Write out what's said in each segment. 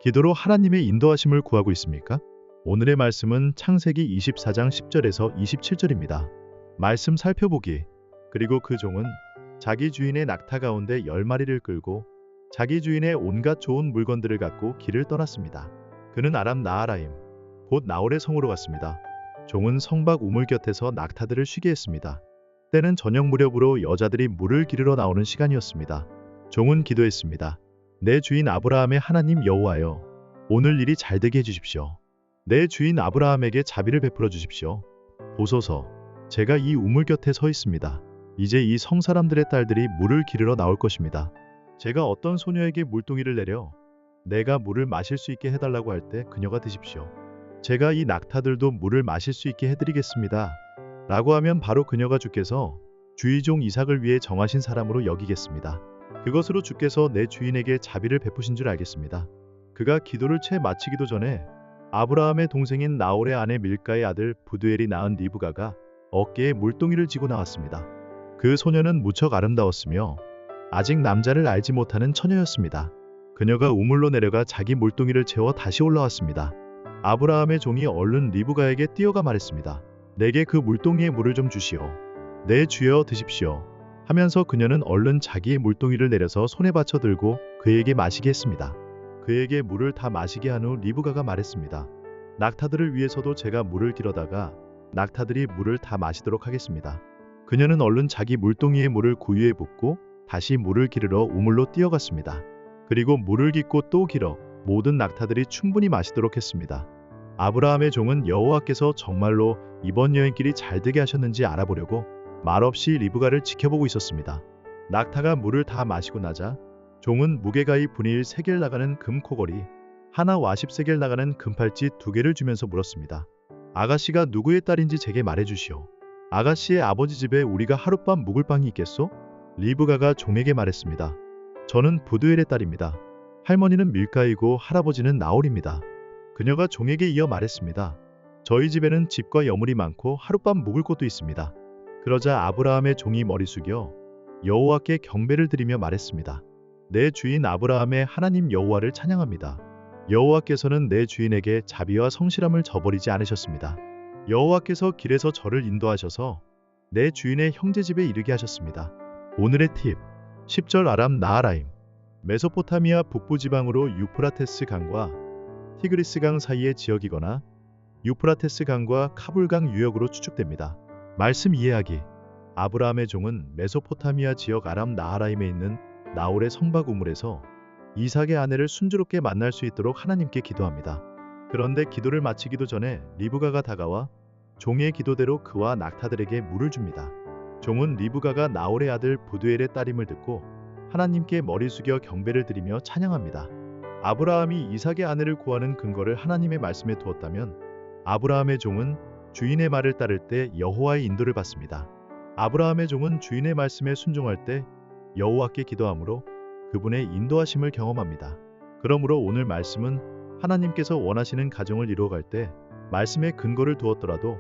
기도로 하나님의 인도하심을 구하고 있습니까? 오늘의 말씀은 창세기 24장 10절에서 27절입니다. 말씀 살펴보기. 그리고 그 종은 자기 주인의 낙타 가운데 10마리를 끌고 자기 주인의 온갖 좋은 물건들을 갖고 길을 떠났습니다. 그는 아람 나하라임, 곧 나홀의 성으로 갔습니다. 종은 성박 우물 곁에서 낙타들을 쉬게 했습니다. 때는 저녁 무렵으로 여자들이 물을 기르러 나오는 시간이었습니다. 종은 기도했습니다. 내 주인 아브라함의 하나님 여호와여, 오늘 일이 잘되게 해주십시오. 내 주인 아브라함에게 자비를 베풀어 주십시오. 보소서, 제가 이 우물 곁에 서 있습니다. 이제 이 성 사람들의 딸들이 물을 기르러 나올 것입니다. 제가 어떤 소녀에게 물동이를 내려 내가 물을 마실 수 있게 해달라고 할 때 그녀가 드십시오. 제가 이 낙타들도 물을 마실 수 있게 해드리겠습니다. 라고 하면 바로 그녀가 주께서 주의 종 이삭을 위해 정하신 사람으로 여기겠습니다. 그것으로 주께서 내 주인에게 자비를 베푸신 줄 알겠습니다. 그가 기도를 채 마치기도 전에 아브라함의 동생인 나홀의 아내 밀가의 아들 부두엘이 낳은 리브가가 어깨에 물동이를 지고 나왔습니다. 그 소녀는 무척 아름다웠으며 아직 남자를 알지 못하는 처녀였습니다. 그녀가 우물로 내려가 자기 물동이를 채워 다시 올라왔습니다. 아브라함의 종이 얼른 리브가에게 뛰어가 말했습니다. 내게 그 물동이의 물을 좀 주시오. 내 주여 드십시오. 하면서 그녀는 얼른 자기의 물동이를 내려서 손에 받쳐 들고 그에게 마시게 했습니다. 그에게 물을 다 마시게 한 후 리브가가 말했습니다. 낙타들을 위해서도 제가 물을 길어다가 낙타들이 물을 다 마시도록 하겠습니다. 그녀는 얼른 자기 물동이의 물을 구유에 붓고 다시 물을 기르러 우물로 뛰어갔습니다. 그리고 물을 깃고 또 길어 모든 낙타들이 충분히 마시도록 했습니다. 아브라함의 종은 여호와께서 정말로 이번 여행길이 잘되게 하셨는지 알아보려고 말없이 리브가를 지켜보고 있었습니다. 낙타가 물을 다 마시고 나자 종은 무게가이 분의 1세겔 나가는 금코걸이 하나와 10세겔 나가는 금팔찌 2개를 주면서 물었습니다. 아가씨가 누구의 딸인지 제게 말해주시오. 아가씨의 아버지 집에 우리가 하룻밤 묵을 방이 있겠소? 리브가가 종에게 말했습니다. 저는 부두엘의 딸입니다. 할머니는 밀가이고 할아버지는 나홀입니다. 그녀가 종에게 이어 말했습니다. 저희 집에는 집과 여물이 많고 하룻밤 묵을 곳도 있습니다. 그러자 아브라함의 종이 머리 숙여 여호와께 경배를 드리며 말했습니다. 내 주인 아브라함의 하나님 여호와를 찬양합니다. 여호와께서는 내 주인에게 자비와 성실함을 저버리지 않으셨습니다. 여호와께서 길에서 저를 인도하셔서 내 주인의 형제 집에 이르게 하셨습니다. 오늘의 팁 10절 아람 나하라임. 메소포타미아 북부 지방으로 유프라테스 강과 티그리스 강 사이의 지역이거나 유프라테스 강과 카불강 유역으로 추측됩니다. 말씀 이해하기. 아브라함의 종은 메소포타미아 지역 아람 나하라임에 있는 나홀의 성박 우물에서 이삭의 아내를 순조롭게 만날 수 있도록 하나님께 기도합니다. 그런데 기도를 마치기도 전에 리브가가 다가와 종의 기도대로 그와 낙타들에게 물을 줍니다. 종은 리브가가 나홀의 아들 부두엘의 딸임을 듣고 하나님께 머리 숙여 경배를 드리며 찬양합니다. 아브라함이 이삭의 아내를 구하는 근거를 하나님의 말씀에 두었다면 아브라함의 종은 주인의 말을 따를 때 여호와의 인도를 받습니다. 아브라함의 종은 주인의 말씀에 순종할 때 여호와께 기도하므로 그분의 인도하심을 경험합니다. 그러므로 오늘 말씀은 하나님께서 원하시는 가정을 이루어갈 때 말씀에 근거를 두었더라도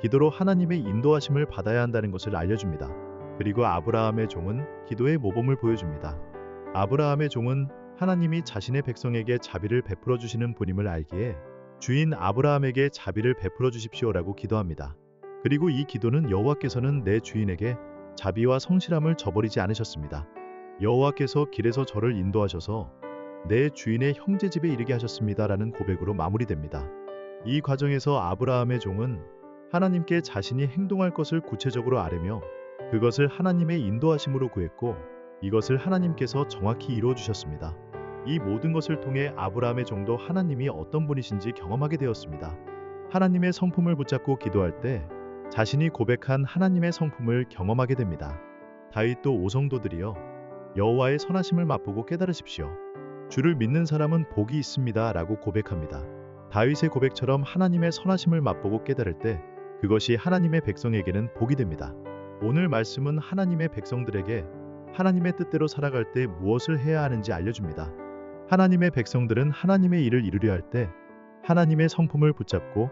기도로 하나님의 인도하심을 받아야 한다는 것을 알려줍니다. 그리고 아브라함의 종은 기도의 모범을 보여줍니다. 아브라함의 종은 하나님이 자신의 백성에게 자비를 베풀어 주시는 분임을 알기에 주인 아브라함에게 자비를 베풀어 주십시오라고 기도합니다. 그리고 이 기도는 여호와께서는 내 주인에게 자비와 성실함을 저버리지 않으셨습니다. 여호와께서 길에서 저를 인도하셔서 내 주인의 형제 집에 이르게 하셨습니다라는 고백으로 마무리됩니다. 이 과정에서 아브라함의 종은 하나님께 자신이 행동할 것을 구체적으로 아뢰며 그것을 하나님의 인도하심으로 구했고 이것을 하나님께서 정확히 이루어 주셨습니다. 이 모든 것을 통해 아브라함의 종도 하나님이 어떤 분이신지 경험하게 되었습니다. 하나님의 성품을 붙잡고 기도할 때 자신이 고백한 하나님의 성품을 경험하게 됩니다. 다윗도 오성도들이여 여호와의 선하심을 맛보고 깨달으십시오. 주를 믿는 사람은 복이 있습니다 라고 고백합니다. 다윗의 고백처럼 하나님의 선하심을 맛보고 깨달을 때 그것이 하나님의 백성에게는 복이 됩니다. 오늘 말씀은 하나님의 백성들에게 하나님의 뜻대로 살아갈 때 무엇을 해야 하는지 알려줍니다. 하나님의 백성들은 하나님의 일을 이루려 할 때 하나님의 성품을 붙잡고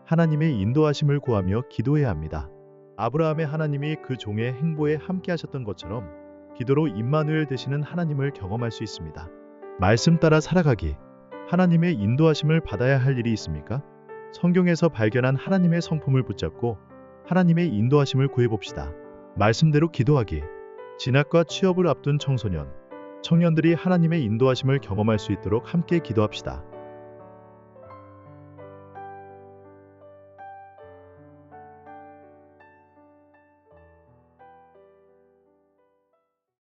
하나님의 인도하심을 구하며 기도해야 합니다. 아브라함의 하나님이 그 종의 행보에 함께 하셨던 것처럼 기도로 임마누엘 되시는 하나님을 경험할 수 있습니다. 말씀 따라 살아가기. 하나님의 인도하심을 받아야 할 일이 있습니까? 성경에서 발견한 하나님의 성품을 붙잡고 하나님의 인도하심을 구해봅시다. 말씀대로 기도하기. 진학과 취업을 앞둔 청소년, 청년들이 하나님의 인도하심을 경험할 수 있도록 함께 기도합시다.